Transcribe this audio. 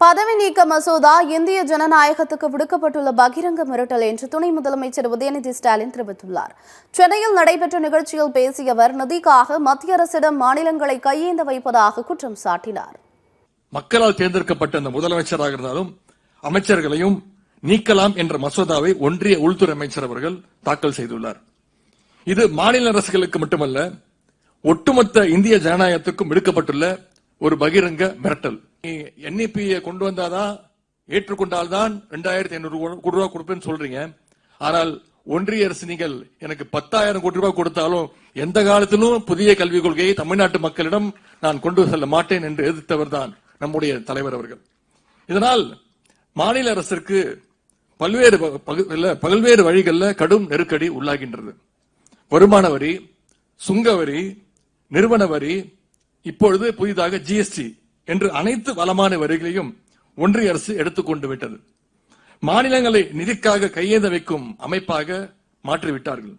பதவி நீக்க மசோதா இந்திய ஜனநாயகத்துக்கு விடுக்கப்பட்டுள்ள பகிரங்க மிரட்டல் என்று துணை முதலமைச்சர் உதயநிதி ஸ்டாலின் தெரிவித்துள்ளார். சென்னையில் நடைபெற்ற நிகழ்ச்சியில் பேசிய அவர் நிதிக்காக மத்திய அரசிடம் மாநிலங்களை கையேந்த வைப்பதாக குற்றம் சாட்டினார். மக்களால் தேர்ந்தெடுக்கப்பட்ட அந்த முதலமைச்சராக இருந்தாலும் அமைச்சர்களையும் நீக்கலாம் என்ற மசோதாவை ஒன்றிய உள்துறை அமைச்சர் அவர்கள் தாக்கல் செய்துள்ளார். இது மாநில அரசுகளுக்கு மட்டுமல்ல, ஒட்டுமொத்த இந்திய ஜனநாயகத்துக்கும் விடுக்கப்பட்டுள்ள ஒரு பகிரங்க மிரட்டல். NEP-யை கொண்டு வந்தாதான் ஏற்றுக்கொண்டால்தான் 2500 கோடி ரூபாய் கொடுப்பேன்னு சொல்றீங்க. ஆனால் ஒன்றிய அரசு நீங்கள் எனக்கு 10,000 கோடி ரூபாய் கொடுத்தாலும் எந்த காலத்திலும் புதிய கல்விக் கொள்கையை தமிழ்நாட்டு மக்களிடம் நான் கொண்டு செல்ல மாட்டேன் என்று எதிர்த்தவர் தான் நம்முடைய தலைவர் அவர்கள். இதனால் மாநில அரசிற்கு பல்வேறு வழிகளில் கடும் நெருக்கடி உள்ளாகின்றது. வருமான வரி, சுங்க வரி, நிறுவன வரி, இப்பொழுது புதிதாக GST என்று அனைத்து வளமான வரிகளையும் ஒன்றிய அரசு எடுத்துக்கொண்டு விட்டது. மாநிலங்களை நிதிக்காக கையேந்த வைக்கும் அமைப்பாக மாற்றிவிட்டார்கள்.